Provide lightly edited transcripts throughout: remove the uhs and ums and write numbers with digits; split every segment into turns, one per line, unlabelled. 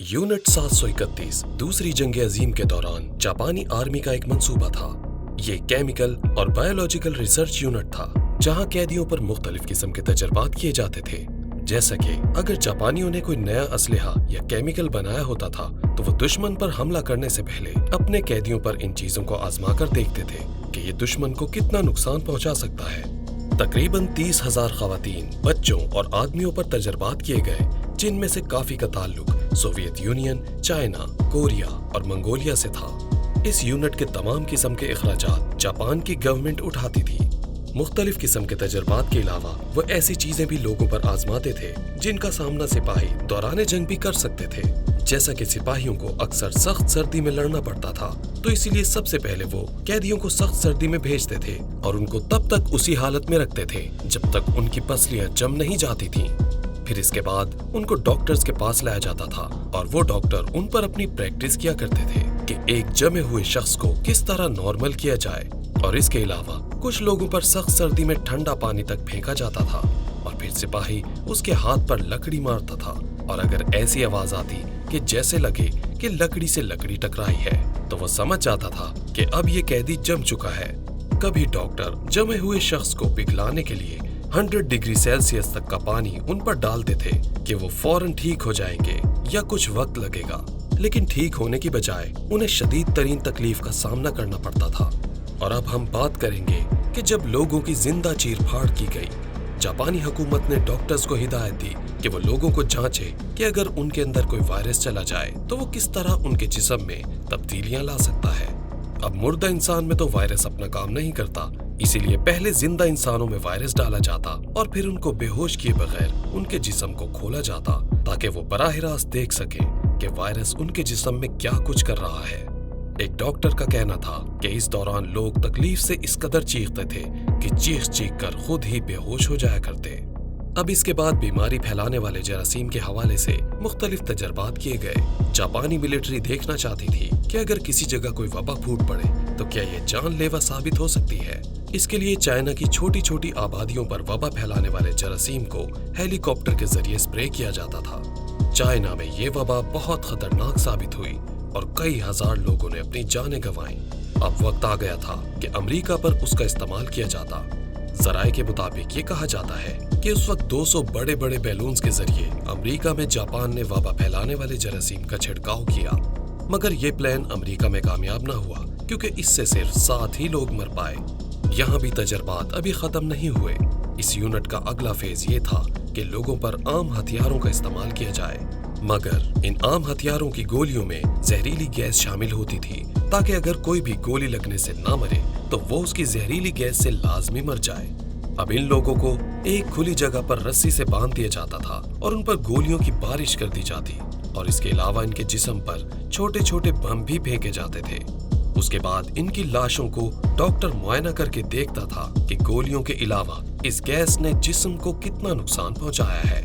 Unit 731 दूसरी जंग अजीम के दौरान जापानी आर्मी का एक मंसूबा था। ये केमिकल और बायोलॉजिकल रिसर्च यूनिट था, जहां कैदियों पर मुख्तलिफ किस्म के तजर्बात किए जाते थे। जैसा कि अगर जापानियों ने कोई नया असलहा या केमिकल बनाया होता था, तो वो दुश्मन पर हमला करने से पहले अपने कैदियों पर इन चीजों को आजमा कर देखते थे कि ये दुश्मन को कितना नुकसान पहुंचा सकता है। तकरीबन 30,000 खवातीन, बच्चों और आदमियों पर तजर्बात किए गए, जिनमें से काफी का ताल्लुक सोवियत यूनियन, चाइना, कोरिया और मंगोलिया से था। इस यूनिट के तमाम किस्म के अखराजात जापान की गवर्नमेंट उठाती थी। मुख्तलिफ किस्म के तजर्बात के अलावा वो ऐसी चीजें भी लोगों पर आजमाते थे जिनका सामना सिपाही दौरान जंग भी कर सकते थे। जैसा कि सिपाहियों को अक्सर सख्त सर्दी में लड़ना पड़ता था, तो इसीलिए सबसे पहले वो कैदियों को सख्त सर्दी में भेजते थे और उनको तब तक उसी हालत में रखते थे जब तक उनकी पसलियां जम नहीं जाती थीं। फिर इसके बाद उनको डॉक्टर्स के पास लाया जाता था और वो डॉक्टर उन पर अपनी प्रैक्टिस किया करते थे कि एक जमे हुए शख्स को किस तरह नॉर्मल किया जाए। और इसके अलावा कुछ लोगों पर सख्त सर्दी में ठंडा पानी तक फेंका जाता था और फिर सिपाही उसके हाथ पर लकड़ी मारता था, और अगर ऐसी आवाज आती कि जैसे लगे कि लकड़ी से लकड़ी टकराई है, तो वो समझ जाता था कि अब ये कैदी जम चुका है। कभी डॉक्टर जमे हुए शख्स को पिघलाने के लिए 100 डिग्री सेल्सियस तक का पानी उन पर डालते थे कि वो फौरन ठीक हो जाएंगे या कुछ वक्त लगेगा, लेकिन ठीक होने की बजाय उन्हें शदीद तरीन तकलीफ का सामना करना पड़ता था। और अब हम बात करेंगे कि जब लोगों की जिंदा चीर फाड़ की गई, जापानी हुकूमत ने डॉक्टर्स को हिदायत दी कि वो लोगों को जांचे कि अगर उनके अंदर कोई वायरस चला जाए तो वो किस तरह उनके जिस्म में तब्दीलियां ला सकता है। अब मुर्दा इंसान में तो वायरस अपना काम नहीं करता, इसीलिए पहले जिंदा इंसानों में वायरस डाला जाता और फिर उनको बेहोश किए बगैर उनके जिस्म को खोला जाता, ताकि वो बराह रास्त देख सके कि वायरस उनके जिस्म में क्या कुछ कर रहा है। एक डॉक्टर का कहना था कि इस दौरान लोग तकलीफ से इस कदर चीखते थे कि चीख कर खुद ही बेहोश हो जाया करते। अब इसके बाद बीमारी फैलाने वाले जरासीम के हवाले से मुख्तलिफ तजर्बात किए गए। जापानी मिलिट्री देखना चाहती थी कि अगर किसी जगह कोई वबा फूट पड़े तो क्या ये जानलेवा साबित हो सकती है। इसके लिए चाइना की छोटी छोटी आबादियों पर वबा फैलाने वाले जरासीम को हेलीकॉप्टर के जरिए स्प्रे किया जाता था। चाइना में ये वबा बहुत खतरनाक साबित हुई और कई हजार लोगों ने अपनी जानें गंवाई। अब वक्त आ गया था कि अमेरिका पर उसका इस्तेमाल किया जाता। जराये के मुताबिक ये कहा जाता है कि उस वक्त 200 बड़े बड़े बैलून्स के जरिए अमेरिका में जापान ने वबा फैलाने वाले जरासीम का छिड़काव किया, मगर ये प्लान अमेरिका में कामयाब न हुआ क्योंकि इससे सिर्फ 7 ही लोग मर पाए। यहाँ भी तजर्बात अभी खत्म नहीं हुए। इस यूनिट का अगला फेज ये था कि लोगों पर आम हथियारों का इस्तेमाल किया जाए, मगर इन आम हथियारों की गोलियों में जहरीली गैस शामिल होती थी, ताकि अगर कोई भी गोली लगने से ना मरे तो वो उसकी जहरीली गैस से लाजमी मर जाए। अब इन लोगों को एक खुली जगह पर रस्सी से बांध दिया जाता था और उन पर गोलियों की बारिश कर दी जाती, और इसके अलावा इनके जिस्म पर छोटे छोटे बम भी फेंके जाते थे। उसके बाद इनकी लाशों को डॉक्टर मुआयना करके देखता था कि गोलियों के अलावा इस गैस ने जिस्म को कितना नुकसान पहुंचाया है।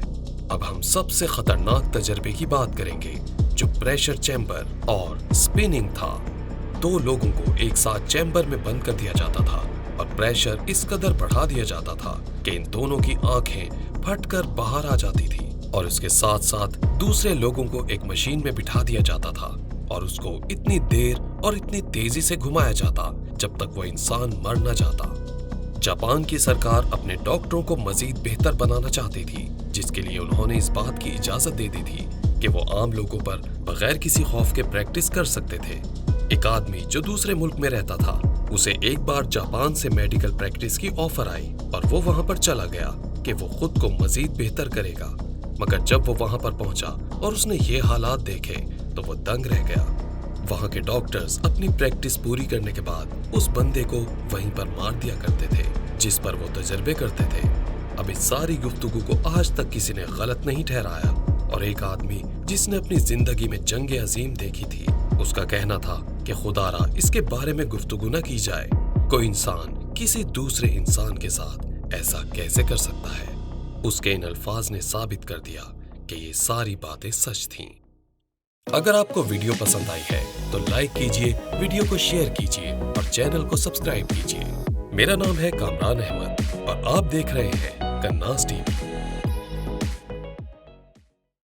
अब हम सबसे खतरनाक तजर्बे की बात करेंगे, जो प्रेशर चैम्बर और स्पिनिंग था। 2 लोगों को एक साथ चैम्बर में बंद कर दिया जाता था और प्रेशर इस कदर बढ़ा दिया जाता था कि इन दोनों की आंखें फटकर बाहर आ जाती थी, और इसके साथ साथ दूसरे लोगों को एक मशीन में बिठा दिया जाता था और उसको इतनी देर और इतनी तेजी से घुमाया जाता जब तक वो इंसान मर न जाता। जापान की सरकार अपने डॉक्टरों को मजीद बेहतर बनाना चाहती थी, जिसके लिए उन्होंने इस बात की इजाजत दे दी थी कि वो आम लोगों पर बगैर किसी खौफ के प्रैक्टिस कर सकते थे। एक आदमी जो दूसरे मुल्क में रहता था, उसे एक बार जापान से मेडिकल प्रैक्टिस की ऑफर आई और वो वहां पर चला गया कि वो खुद को मजीद बेहतर करेगा, मगर जब वो वहां पर पहुंचा और उसने ये हालात देखे तो वो दंग रह गया। वहां के डॉक्टर्स अपनी प्रैक्टिस पूरी करने के बाद उस बंदे को वहीं पर मार दिया करते थे जिस पर वो तजर्बे करते थे। अब इस सारी गुफ्तगू को आज तक किसी ने गलत नहीं ठहराया, और एक आदमी जिसने अपनी जिंदगी में जंग अजीम देखी थी, उसका कहना था कि खुदारा इसके बारे में गुफ्तगू न की जाए। कोई इंसान किसी दूसरे इंसान के साथ ऐसा कैसे कर सकता है। उसके इन अल्फाज ने साबित कर दिया कि ये सारी बातें सच थीं। अगर आपको वीडियो पसंद आई है तो लाइक कीजिए, वीडियो को शेयर कीजिए और चैनल को सब्सक्राइब कीजिए। मेरा नाम है कामरान अहमद और आप देख रहे हैं कन्नास टीवी।